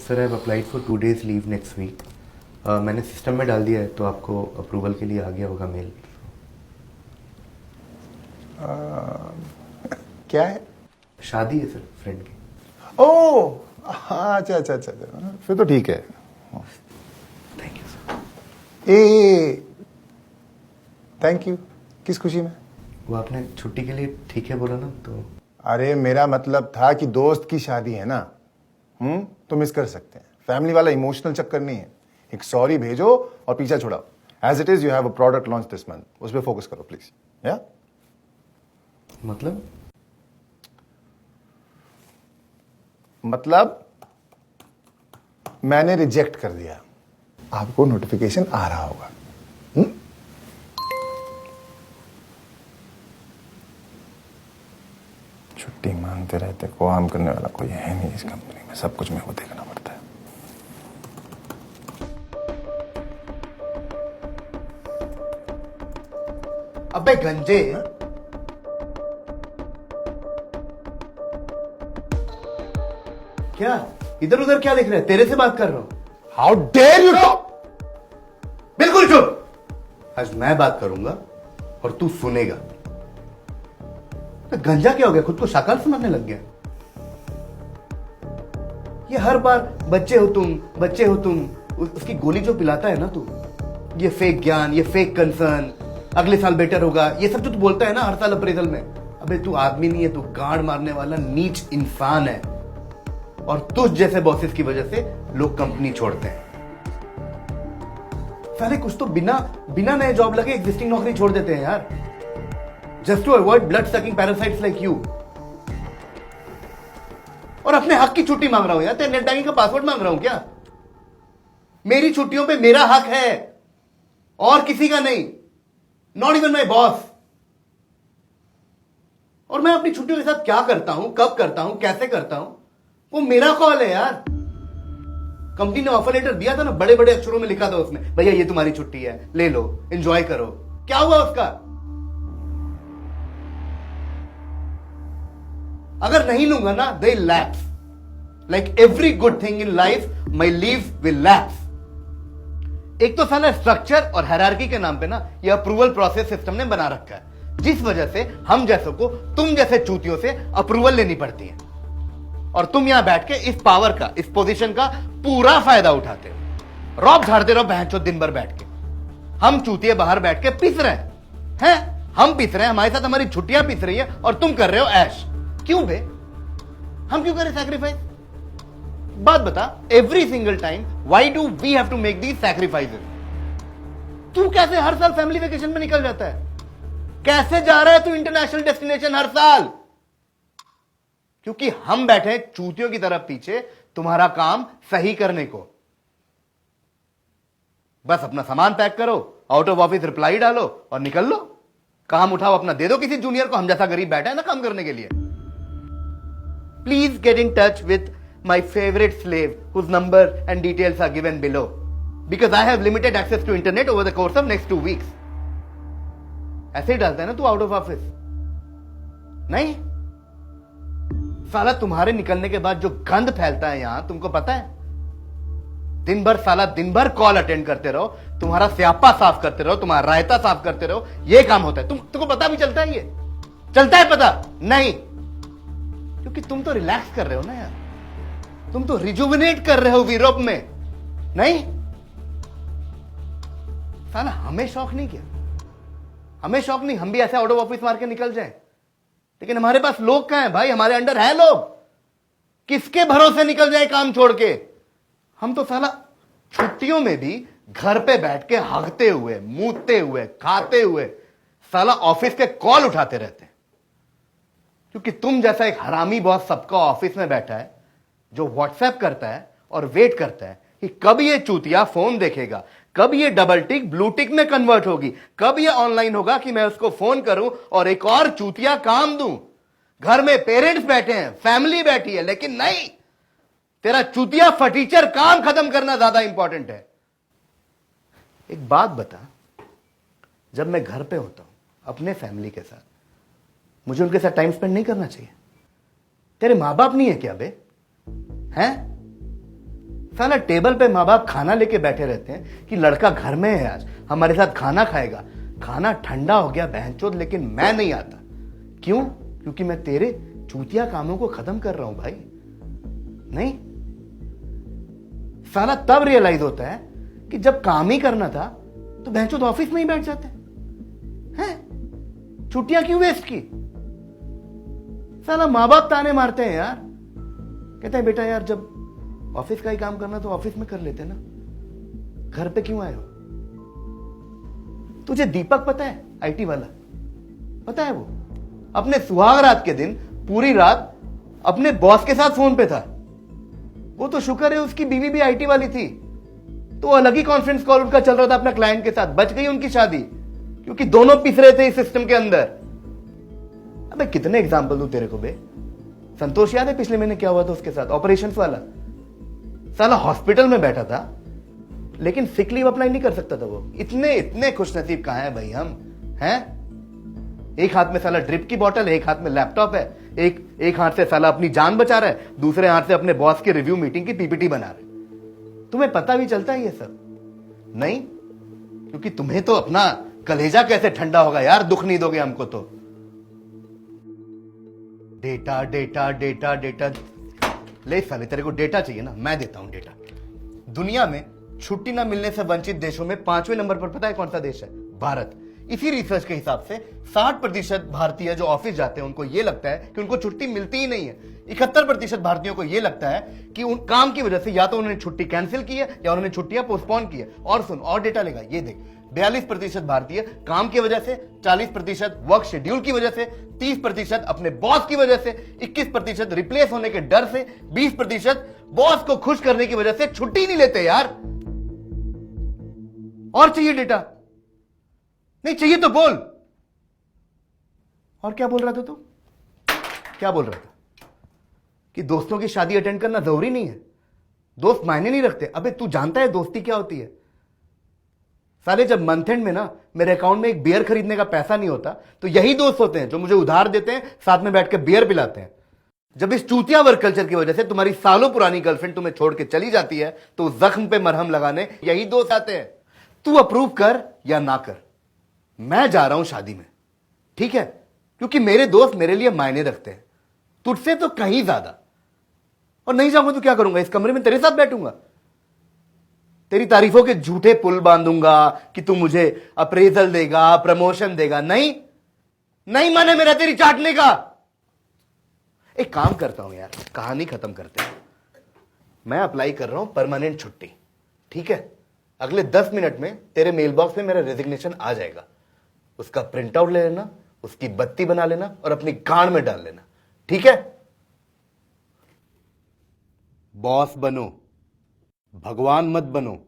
Sir I have applied for 2 days leave next week. मैंने system में डाल दिया है तो आपको अप्रूवल के लिए आ गया होगा मेल। क्या है? शादी है सर फ्रेंड की। ओह अच्छा अच्छा अच्छा अच्छा, फिर तो ठीक है। Thank you sir. A thank you किस खुशी में? वो आपने छुट्टी के लिए ठीक है बोला ना तो। अरे मेरा मतलब था कि दोस्त की शादी है ना, तो मिस कर सकते हैं। फैमिली वाला इमोशनल चक्कर नहीं है। एक सॉरी भेजो और पीछा छुड़ाओ। As it is you have a product launch this month, उस पर फोकस करो प्लीज। या मतलब मैंने रिजेक्ट कर दिया, आपको नोटिफिकेशन आ रहा होगा। छुट्टी मांगते रहते, काम करने वाला कोई है नहीं इस कंपनी में, सब कुछ मेरे को देखना पड़ता है। अबे गंजे, क्या इधर उधर क्या देख रहे हैं? तेरे से बात कर रहा हूं। How dare you talk! बिल्कुल चुप। आज मैं बात करूंगा और तू सुनेगा। तो गंजा क्या हो गया? खुद को शाकाल समझने लग गया। ये हर बार बच्चे हो तुम, बच्चे हो तुम। उसकी गोली जो पिलाता है ना तू, ये फेक ज्ञान, ये फेक कंसर्न, अगले साल बेटर होगा, ये सब जो तू बोलता है ना हर साल अप्रेजल में, अबे तू आदमी नहीं है, तू गांड मारने वाला नीच इंसान है। और तुझ जैसे बॉसेस की वजह से लोग कंपनी छोड़ते हैं। साले कुछ तो बिना नए जॉब लगे एग्जिस्टिंग नौकरी छोड़ देते हैं यार, just to avoid blood sucking parasites like you. और अपने हक की छुट्टी मांग रहा हूं यार, तेरे नेट बैंकिंग का पासवर्ड मांग रहा हूं क्या? मेरी छुट्टियों पे मेरा हक है और किसी का नहीं, नॉट इवन माई बॉस। और मैं अपनी छुट्टियों के साथ क्या करता हूं, कब करता हूं, कैसे करता हूं, वो मेरा कॉल है यार। कंपनी ने ऑफर लेटर दिया था ना, बड़े बड़े अक्षरों में लिखा था उसमें, भैया ये तुम्हारी छुट्टी है, ले लो, एंजॉय करो। क्या हुआ उसका? अगर नहीं लूंगा ना, they lapse. Like every good thing in life, my leave will lapse. एक तो साला स्ट्रक्चर और हायरार्की के नाम पे ना ये अप्रूवल प्रोसेस सिस्टम ने बना रखा है, जिस वजह से हम जैसों को तुम जैसे चूतियों से अप्रूवल लेनी पड़ती है। और तुम यहां बैठ के इस पावर का, इस पोजीशन का पूरा फायदा उठाते हो। रॉब झाड़ते रहो बहनचोद दिन भर बैठ के। हम चूतिए बाहर बैठ के पिस रहे हैं, हम पिस रहे हैं, हमारे साथ हमारी छुट्टियां पिस रही है और तुम कर रहे हो ऐश। क्यों बे? हम क्यों करें सैक्रिफाइस? बात बता, every single time why do we have to make these sacrifices? तू कैसे हर साल फैमिली वेकेशन में निकल जाता है? कैसे जा रहा है तू इंटरनेशनल डेस्टिनेशन हर साल? क्योंकि हम बैठे हैं चूतियों की तरफ पीछे तुम्हारा काम सही करने को। बस अपना सामान पैक करो, आउट ऑफ ऑफिस रिप्लाई डालो और निकल लो। काम उठाओ अपना, दे दो किसी जूनियर को, हम जैसा गरीब बैठा है ना काम करने के लिए। Please get in touch with my favourite slave whose number and details are given below, because I have limited access to internet over the course of next 2 weeks। ऐसे ही डालता है ना तू आउट ऑफ ऑफिस? नहीं साला, तुम्हारे निकलने के बाद जो गंद फैलता है यहां, तुमको पता है? दिन भर कॉल अटेंड करते रहो, तुम्हारा स्यापा साफ करते रहो, तुम्हारा रायता साफ करते रहो, ये काम होता है। तुमको पता भी चलता है? ये चलता है पता? नहीं, क्योंकि तुम तो रिलैक्स कर रहे हो ना यार, तुम तो रिजुविनेट कर रहे हो यूरोप में। नहीं साला, हमें शौक नहीं किया, हमें शौक नहीं, हम भी ऐसे आउट ऑफ ऑफिस मार के निकल जाए, लेकिन हमारे पास लोग कहां हैं भाई? हमारे अंडर है लोग, किसके भरोसे निकल जाए काम छोड़ के? हम तो साला छुट्टियों में भी घर पे बैठ के हगते हुए, मूतते हुए, खाते हुए साला ऑफिस के कॉल उठाते रहते हैं। क्योंकि तुम जैसा एक हरामी बॉस सबका ऑफिस में बैठा है, जो व्हाट्सएप करता है और वेट करता है कि कब ये चूतिया फोन देखेगा, कब ये डबल टिक ब्लू टिक में कन्वर्ट होगी, कब ये ऑनलाइन होगा कि मैं उसको फोन करूं और एक और चूतिया काम दूं। घर में पेरेंट्स बैठे हैं, फैमिली बैठी है, लेकिन नहीं, तेरा चूतिया फटीचर काम खत्म करना ज्यादा इंपॉर्टेंट है। एक बात बता, जब मैं घर पे होता हूं अपने फैमिली के साथ, मुझे उनके साथ टाइम स्पेंड नहीं करना चाहिए? तेरे मां बाप नहीं है क्या बे? हैं? साला टेबल पे माँ बाप खाना लेके बैठे रहते हैं कि लड़का घर में है, आज हमारे साथ खाना खाएगा। खाना ठंडा हो गया बहनचोद, लेकिन मैं नहीं आता। क्यों? क्योंकि मैं तेरे चूतिया कामों को खत्म कर रहा हूं भाई। नहीं, साला तब रियलाइज होता है कि जब काम ही करना था तो बहनचोद ऑफिस में ही बैठ जाते हैं। छुट्टियां क्यों वेस्ट की? साला माँ बाप ताने मारते हैं यार, कहते हैं बेटा यार जब ऑफिस का ही काम करना तो ऑफिस में कर लेते ना, घर पे क्यों आए हो? तुझे दीपक पता है, आईटी वाला, पता है? वो अपने सुहाग रात के दिन पूरी रात अपने बॉस के साथ फोन पे था। वो तो शुक्र है उसकी बीवी भी आईटी वाली थी, तो अलग ही कॉन्फ्रेंस कॉल उनका चल रहा था अपना क्लाइंट के साथ। बच गई उनकी शादी, क्योंकि दोनों पिस रहे थे इस सिस्टम के अंदर। अबे कितने एग्जाम्पल दूं तेरे को बे? संतोष याद है पिछले महीने क्या हुआ था उसके साथ, ऑपरेशंस वाला? साला हॉस्पिटल में बैठा था लेकिन सिक लीव अप्लाई नहीं कर सकता था वो। इतने इतने खुशनसीब कहां है भाई हम, हैं? एक हाथ में साला ड्रिप की बोतल है, एक हाथ में लैपटॉप है, एक हाथ से साला अपनी जान बचा रहा है, दूसरे हाथ से अपने बॉस की रिव्यू मीटिंग की पीपीटी बना रहे। तुम्हें पता भी चलता है ये सब? नहीं, क्योंकि तुम्हें तो अपना कलेजा कैसे ठंडा होगा यार, दुख नहीं दोगे हमको तो। डेटा डेटा डेटा डेटा, ले साले तेरे को डेटा चाहिए ना, मैं देता हूं डेटा। दुनिया में छुट्टी ना मिलने से वंचित देशों में 5वें नंबर पर पता है कौन सा देश है? भारत। इसी रिसर्च के हिसाब से 60% भारतीय जो ऑफिस जाते हैं उनको यह लगता है कि उनको छुट्टी मिलती ही नहीं है। 71% भारतीयों को यह लगता है कि उन काम की वजह से या तो उन्होंने छुट्टी कैंसिल की है या उन्होंने छुट्टियां पोस्टपोन की है। और सुन, और डेटा लेगा, ये देख, 42% भारतीय काम की वजह से, 40% वर्क शेड्यूल की वजह से, 30% अपने बॉस की वजह से, 21% रिप्लेस होने के डर से, 20% बॉस को खुश करने की वजह से छुट्टी नहीं लेते यार। और चाहिए डेटा? नहीं चाहिए तो बोल। और क्या बोल रहा था तू? क्या बोल रहा था? कि दोस्तों की शादी अटेंड करना जरूरी नहीं है, दोस्त मायने नहीं रखते। अबे तू जानता है दोस्ती क्या होती है? साले जब मंथ एंड में ना मेरे अकाउंट में एक बियर खरीदने का पैसा नहीं होता तो यही दोस्त होते हैं जो मुझे उधार देते हैं, साथ में बैठ के बियर पिलाते हैं। जब इस चूतिया वर्क कल्चर की वजह से तुम्हारी सालों पुरानी गर्लफ्रेंड तुम्हें छोड़ के चली जाती है तो उस जख्म पे मरहम लगाने यही दोस्त आते हैं। तू अप्रूव कर या ना कर, मैं जा रहा हूं शादी में, ठीक है? क्योंकि मेरे दोस्त मेरे लिए मायने रखते हैं, तुझसे तो कहीं ज्यादा। और नहीं जाऊंगा तो क्या करूंगा? इस कमरे में तेरे साथ बैठूंगा, तेरी तारीफों के झूठे पुल बांधूंगा कि तू मुझे अप्रेजल देगा, प्रमोशन देगा। नहीं, नहीं मन है मेरा तेरी चाटने का। एक काम करता हूं यार, कहानी खत्म करते हैं। मैं अप्लाई कर रहा हूं परमानेंट छुट्टी, ठीक है? अगले 10 मिनट में तेरे मेल बॉक्स में मेरा रेजिग्नेशन आ जाएगा। उसका प्रिंट आउट ले लेना, उसकी बत्ती बना लेना और अपनी गांड में डाल लेना, ठीक है? बॉस बनो, भगवान मत बनो।